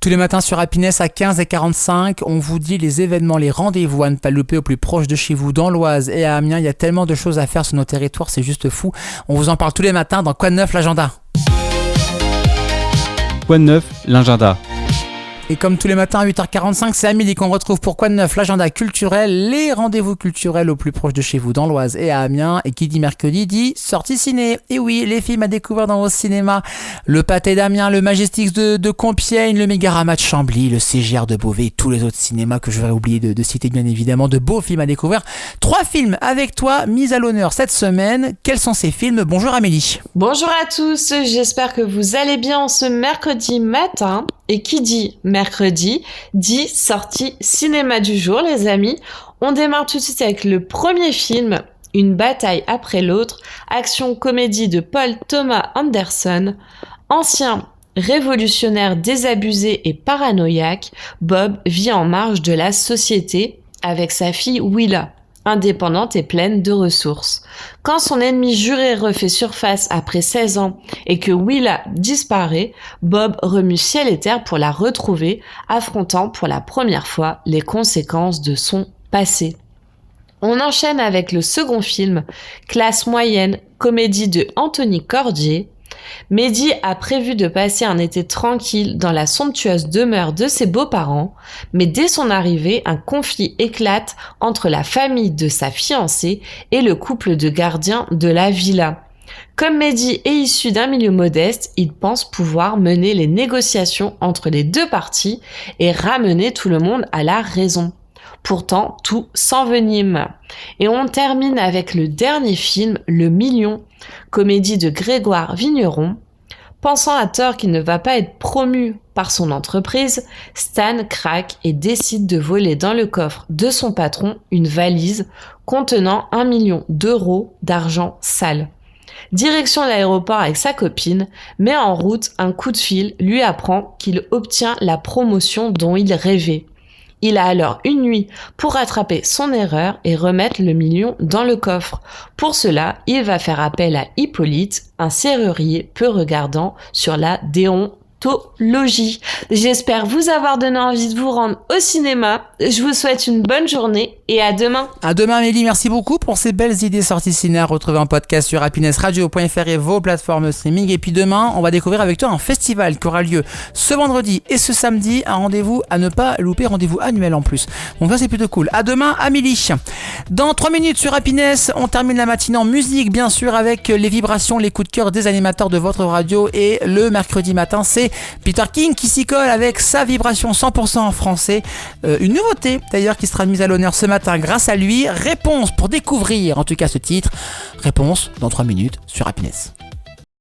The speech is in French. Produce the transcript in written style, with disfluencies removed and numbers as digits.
Tous les matins sur Happiness à 15h45, on vous dit les événements, les rendez-vous à ne pas louper au plus proche de chez vous, dans l'Oise et à Amiens. Il y a tellement de choses à faire sur nos territoires, c'est juste fou. On vous en parle tous les matins dans Quoi de neuf l'agenda. Quoi de neuf l'agenda. Et comme tous les matins à 8h45, c'est à midi qu'on retrouve pour Quoi de neuf l'agenda culturel, les rendez-vous culturels au plus proche de chez vous, dans l'Oise et à Amiens. Et qui dit mercredi dit sortie ciné. Et oui, les films à découvrir dans vos cinémas. Le Pâté d'Amiens, le Majestix de Compiègne, le Mégarama de Chambly, le CGR de Beauvais et tous les autres cinémas que je vais oublier de citer bien évidemment. De beaux films à découvrir. 3 films avec toi, mis à l'honneur cette semaine. Quels sont ces films ? Bonjour Amélie. Bonjour à tous, j'espère que vous allez bien ce mercredi matin. Et qui dit mercredi, dit sortie cinéma du jour, les amis. On démarre tout de suite avec le premier film, Une bataille après l'autre, action-comédie de Paul Thomas Anderson. Ancien révolutionnaire désabusé et paranoïaque, Bob vit en marge de la société avec sa fille Willa, indépendante et pleine de ressources. Quand son ennemi juré refait surface après 16 ans et que Willa disparaît, Bob remue ciel et terre pour la retrouver, affrontant pour la première fois les conséquences de son passé. On enchaîne avec le second film, Classe moyenne, comédie de Anthony Cordier. Mehdi a prévu de passer un été tranquille dans la somptueuse demeure de ses beaux-parents, mais dès son arrivée, un conflit éclate entre la famille de sa fiancée et le couple de gardiens de la villa. Comme Mehdi est issu d'un milieu modeste, il pense pouvoir mener les négociations entre les deux parties et ramener tout le monde à la raison. Pourtant, tout s'envenime. Et on termine avec le dernier film, Le Million, comédie de Grégoire Vigneron. Pensant à tort qu'il ne va pas être promu par son entreprise, Stan craque et décide de voler dans le coffre de son patron une valise contenant 1 million d'euros d'argent sale. Direction l'aéroport avec sa copine, mais en route, un coup de fil lui apprend qu'il obtient la promotion dont il rêvait. Il a alors une nuit pour rattraper son erreur et remettre le million dans le coffre. Pour cela, il va faire appel à Hippolyte, un serrurier peu regardant sur la déontologie. J'espère vous avoir donné envie de vous rendre au cinéma. Je vous souhaite une bonne journée et à demain. À demain Amélie, merci beaucoup pour ces belles idées sorties ciné à retrouver en podcast sur happinessradio.fr et vos plateformes streaming. Et puis demain, on va découvrir avec toi un festival qui aura lieu ce vendredi et ce samedi. Un rendez-vous à ne pas louper, rendez-vous annuel en plus. Donc ça c'est plutôt cool. À demain Amélie. Dans 3 minutes sur Happiness, on termine la matinée en musique bien sûr avec les vibrations, les coups de cœur des animateurs de votre radio. Et le mercredi matin, c'est Peter King qui s'y colle avec sa vibration 100% en français. Une nouveauté d'ailleurs qui sera mise à l'honneur ce matin grâce à lui. Réponse pour découvrir en tout cas ce titre. Réponse dans 3 minutes sur Happiness.